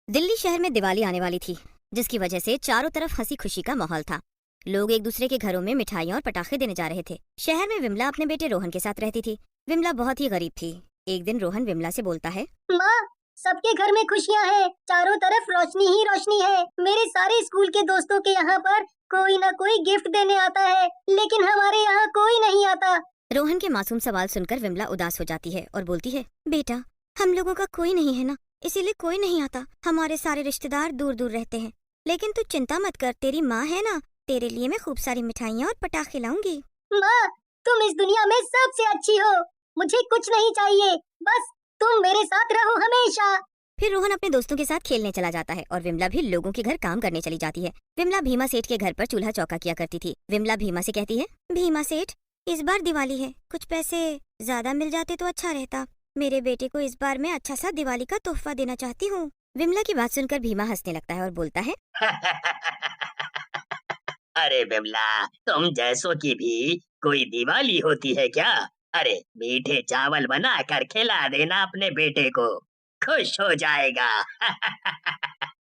दिल्ली शहर में दिवाली आने वाली थी, जिसकी वजह से चारों तरफ हंसी खुशी का माहौल था। लोग एक दूसरे के घरों में मिठाइयाँ और पटाखे देने जा रहे थे। शहर में विमला अपने बेटे रोहन के साथ रहती थी। विमला बहुत ही गरीब थी। एक दिन रोहन विमला से बोलता है, माँ, सबके घर में खुशियाँ हैं, चारों तरफ रोशनी ही रोशनी है। मेरे सारे स्कूल के दोस्तों के यहाँ पर कोई ना कोई गिफ्ट देने आता है, लेकिन हमारे यहाँ कोई नहीं आता। रोहन के मासूम सवाल सुनकर विमला उदास हो जाती है और बोलती है, बेटा, हम लोगों का कोई नहीं है ना, इसीलिए कोई नहीं आता। हमारे सारे रिश्तेदार दूर दूर रहते हैं, लेकिन तू चिंता मत कर, तेरी माँ है ना, तेरे लिए मैं खूब सारी मिठाइयाँ और पटाखे लाऊंगी। माँ, तुम इस दुनिया में सबसे अच्छी हो, मुझे कुछ नहीं चाहिए, बस तुम मेरे साथ रहो हमेशा। फिर रोहन अपने दोस्तों के साथ खेलने चला जाता है और विमला भी लोगों के घर काम करने चली जाती है। विमला भीमा सेठ के घर पर चूल्हा चौका किया करती थी। विमला भीमा से कहती है, भीमा सेठ, इस बार दिवाली है, कुछ पैसे ज्यादा मिल जाते तो अच्छा रहता। मेरे बेटे को इस बार मैं अच्छा सा दिवाली का तोहफा देना चाहती हूँ। विमला की बात सुनकर भीमा हंसने लगता है और बोलता है, अरे बिमला, तुम जैसों की भी कोई दिवाली होती है क्या? अरे मीठे चावल बना कर खिला देना अपने बेटे को, खुश हो जाएगा।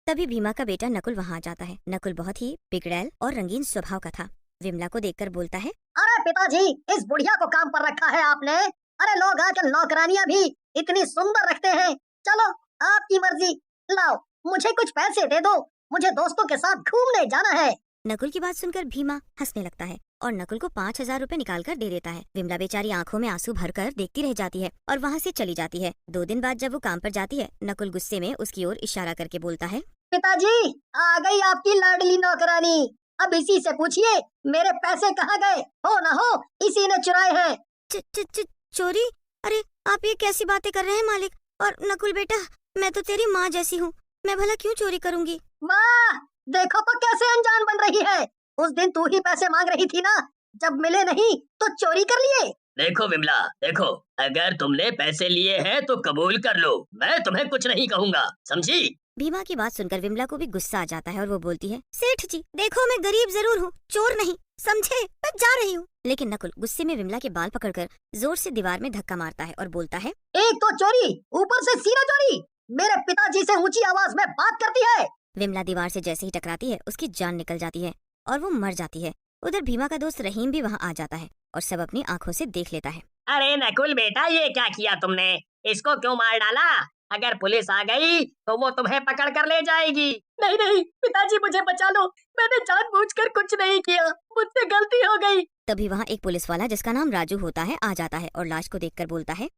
तभी भीमा का बेटा नकुल वहाँ आ जाता है। नकुल बहुत ही बिगड़ैल और रंगीन स्वभाव का था। विमला को देखकर बोलता है, अरे पिताजी, इस बुढ़िया को काम पर रखा है आपने। अरे लोग आजकल नौकरानियाँ भी इतनी सुंदर रखते हैं। चलो, आपकी मर्जी, लाओ मुझे कुछ पैसे दे दो, मुझे दोस्तों के साथ घूमने जाना है। नकुल की बात सुनकर भीमा हंसने लगता है और नकुल को 5,000 रुपए निकाल कर दे देता है। विमला बेचारी आंखों में आंसू भरकर देखती रह जाती है और वहाँ से चली जाती है। 2 दिन बाद जब वो काम पर जाती है, नकुल गुस्से में उसकी ओर इशारा करके बोलता है, पिताजी, आ गई आपकी लाडली नौकरानी। अब इसी से पूछिए मेरे पैसे कहाँ गए, हो ना हो इसी ने चुराए हैं। च, च, च, चोरी? अरे आप ये कैसी बातें कर रहे हैं मालिक? और नकुल बेटा, मैं तो तेरी माँ जैसी हूँ, मैं भला क्यों चोरी करूँगी? वाह, देखो तो कैसे अनजान बन रही है। उस दिन तू ही पैसे मांग रही थी ना, जब मिले नहीं तो चोरी कर लिए। देखो विमला, देखो, अगर तुमने पैसे लिए हैं तो कबूल कर लो, मैं तुम्हें कुछ नहीं कहूँगा, समझी? भीमा की बात सुनकर विमला को भी गुस्सा आ जाता है और वो बोलती है, सेठ जी देखो, मैं गरीब जरूर हूँ, चोर नहीं, समझे? मैं जा रही हूँ। लेकिन नकुल गुस्से में विमला के बाल पकड़कर जोर से दीवार में धक्का मारता है और बोलता है, एक तो चोरी, ऊपर से सीना चोरी, मेरे पिताजी से ऊंची आवाज में बात करती है। विमला दीवार से जैसे ही टकराती है, उसकी जान निकल जाती है और वो मर जाती है। उधर भीमा का दोस्त रहीम भी वहाँ आ जाता है और सब अपनी आंखों से देख लेता है। अरे नकुल बेटा, ये क्या किया तुमने? इसको क्यों मार डाला? अगर पुलिस आ गई तो वो तुम्हें पकड़ कर ले जाएगी। नहीं नहीं पिताजी, मुझे बचा लो, मैंने जानबूझकर कुछ नहीं किया, मुझसे गलती हो गई। तभी वहाँ एक पुलिस वाला जिसका नाम राजू होता है आ जाता है और लाश को देखकर बोलता है,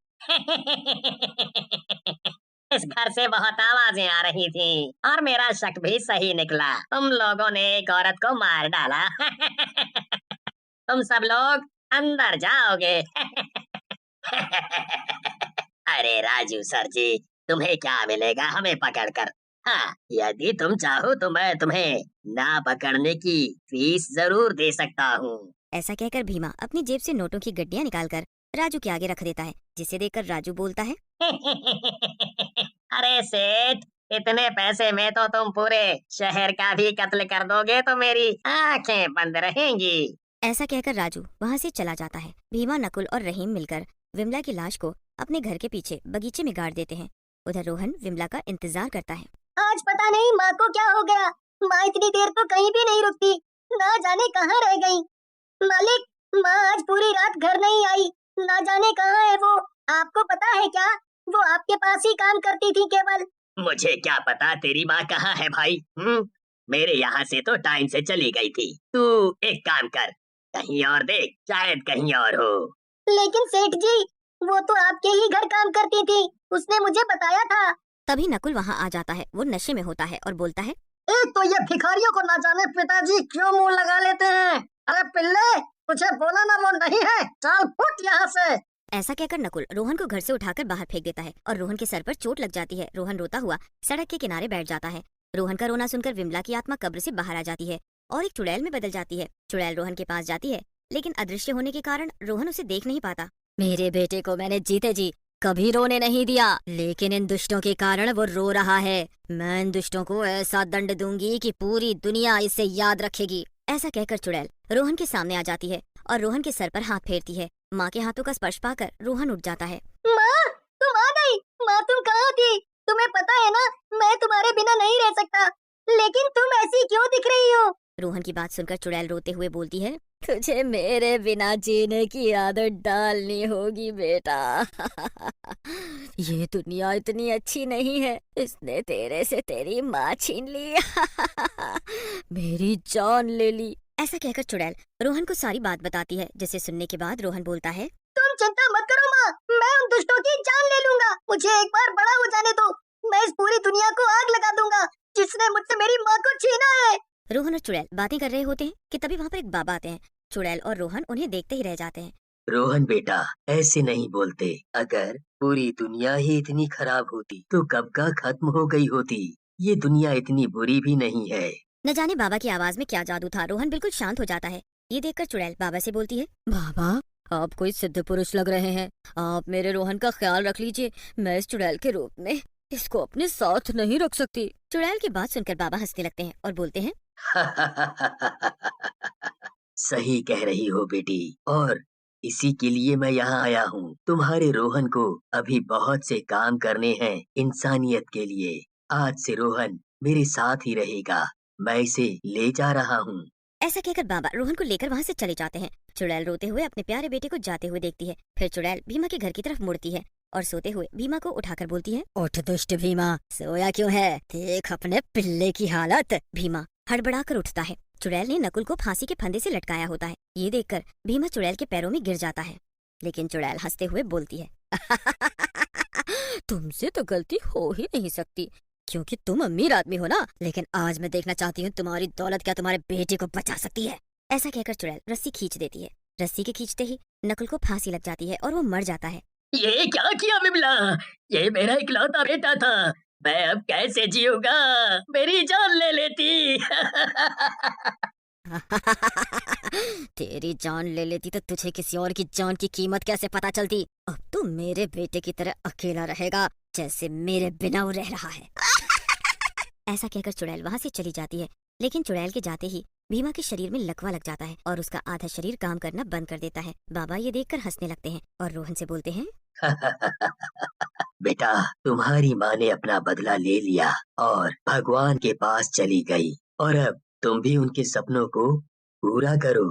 इस घर से बहुत आवाजें आ रही थी और मेरा शक भी सही निकला। तुम लोगों ने एक औरत को मार डाला। तुम सब लोग अंदर जाओगे। अरे राजू सर जी, तुम्हें क्या मिलेगा हमें पकड़कर? हाँ, यदि तुम चाहो तो मैं तुम्हें ना पकड़ने की फीस जरूर दे सकता हूँ। ऐसा कहकर भीमा अपनी जेब से नोटों की गड्डियाँ निकालकर राजू के आगे रख देता है, जिसे देखकर राजू बोलता है, अरे सेठ, इतने पैसे में तो तुम पूरे शहर का भी कत्ल कर दोगे तो मेरी आंखें बंद रहेंगी। ऐसा कहकर राजू वहाँ से चला जाता है। भीमा, नकुल और रहीम मिलकर विमला की लाश को अपने घर के पीछे बगीचे में गाड़ देते हैं। उधर रोहन विमला का इंतजार करता है। आज पता नहीं माँ को क्या हो गया, माँ इतनी देर तो कहीं भी नहीं रुकती, ना जाने कहाँ रह गई। मालिक, माँ आज पूरी रात घर नहीं आई, ना जाने कहाँ है वो। आपको पता है क्या, वो आपके पास ही काम करती थी केवल। मुझे क्या पता तेरी माँ कहाँ है भाई? मेरे यहाँ से तो टाइम से चली गई थी। तू एक काम कर, कहीं और देख, शायद कहीं और हो। लेकिन सेठ जी, वो तो आपके ही घर काम करती थी, उसने मुझे बताया था। तभी नकुल वहाँ आ जाता है। वो नशे में होता है और बोलता है, एक तो ये भिखारियों को ना जाने पिताजी क्यों मुंह लगा लेते हैं। अरे पिल्ले, तुझे बोला ना वो नहीं है, चल फुट यहाँ से। ऐसा कहकर नकुल रोहन को घर से उठाकर बाहर फेंक देता है और रोहन के सर पर चोट लग जाती है। रोहन रोता हुआ सड़क के किनारे बैठ जाता है। रोहन का रोना सुनकर विमला की आत्मा कब्र से बाहर आ जाती है और एक चुड़ैल में बदल जाती है। चुड़ैल रोहन के पास जाती है, लेकिन अदृश्य होने के कारण रोहन उसे देख नहीं पाता। मेरे बेटे को मैंने जीते जी कभी रोने नहीं दिया, लेकिन इन दुष्टों के कारण वो रो रहा है। मैं इन दुष्टों को ऐसा दंड दूंगी कि पूरी दुनिया इसे याद रखेगी। ऐसा कहकर चुड़ैल रोहन के सामने आ जाती है और रोहन के सर पर हाथ फेरती है। माँ के हाथों का स्पर्श पाकर रोहन उठ जाता है। माँ, तुम आ गई। माँ, तुम कहाँ थी? तुम्हें पता है ना, मैं तुम्हारे बिना नहीं रह सकता, लेकिन तुम ऐसी क्यों दिख रही हो? रोहन की बात सुनकर चुड़ैल रोते हुए बोलती है, तुझे मेरे बिना जीने की आदत डालनी होगी बेटा। ये दुनिया इतनी अच्छी नहीं है, इसने तेरे से तेरी माँ छीन ली। मेरी जान ले ली। ऐसा कहकर चुड़ैल रोहन को सारी बात बताती है, जिसे सुनने के बाद रोहन बोलता है, तुम चिंता मत करो माँ, मैं उन दुष्टों की जान ले लूंगा। मुझे एक बार बड़ा हो जाने दो, मैं इस पूरी दुनिया को आग लगा दूंगा जिसने मुझसे मेरी माँ को छीना है। रोहन और चुड़ैल बातें कर रहे होते हैं कि तभी वहाँ पर एक बाबा आते हैं। चुड़ैल और रोहन उन्हें देखते ही रह जाते हैं। रोहन बेटा, ऐसे नहीं बोलते। अगर पूरी दुनिया ही इतनी खराब होती तो कब का खत्म हो गई होती। ये दुनिया इतनी बुरी भी नहीं है। न जाने बाबा की आवाज में क्या जादू था, रोहन बिल्कुल शांत हो जाता है। ये देखकर चुड़ैल बाबा से बोलती है, बाबा आप कोई सिद्ध पुरुष लग रहे हैं, आप मेरे रोहन का ख्याल रख लीजिए। मैं इस चुड़ैल के रूप में इसको अपने साथ नहीं रख सकती। चुड़ैल की बात सुनकर बाबा हंसने लगते हैं और बोलते हैं, सही कह रही हो बेटी, और इसी के लिए मैं यहाँ आया हूँ। तुम्हारे रोहन को अभी बहुत से काम करने हैं इंसानियत के लिए। आज से रोहन मेरे साथ ही रहेगा। मैं इसे ले जा रहा हूँ। ऐसा कहकर बाबा रोहन को लेकर वहाँ से चले जाते हैं। चुड़ैल रोते हुए अपने प्यारे बेटे को जाते हुए देखती है। फिर चुड़ैल भीमा के घर की तरफ मुड़ती है और सोते हुए भीमा को उठाकर बोलती है, उठ दुष्ट भीमा, सोया क्यों है? देख अपने पिल्ले की हालत। भीमा हड़बड़ा कर उठता है। चुड़ैल ने नकुल को फांसी के फंदे से लटकाया होता है। ये देखकर भीमा चुड़ैल के पैरों में गिर जाता है, लेकिन चुड़ैल हंसते हुए बोलती है, तुमसे तो गलती हो ही नहीं सकती, क्योंकि तुम अमीर आदमी हो ना। लेकिन आज मैं देखना चाहती हूँ तुम्हारी दौलत क्या तुम्हारे बेटे को बचा सकती है। ऐसा कहकर चुड़ैल रस्सी खींच देती है। रस्सी के खींचते ही नकुल को फांसी लग जाती है और वो मर जाता है। ये क्या किया बिमला? ये मेरा इकलौता बेटा था, मैं अब कैसे जीऊंगा? मेरी जान ले लेती। तेरी जान ले लेती तो तुझे किसी और की जान की कीमत कैसे पता चलती? अब तू मेरे बेटे की तरह अकेला रहेगा, जैसे मेरे बिना वो रह रहा है। ऐसा कहकर चुड़ैल वहाँ से चली जाती है। लेकिन चुड़ैल के जाते ही भीमा के शरीर में लकवा लग जाता है और उसका आधा शरीर काम करना बंद कर देता है। बाबा ये देखकर हंसने लगते हैं और रोहन से बोलते हैं, बेटा, तुम्हारी माँ ने अपना बदला ले लिया और भगवान के पास चली गई, और अब तुम भी उनके सपनों को पूरा करो।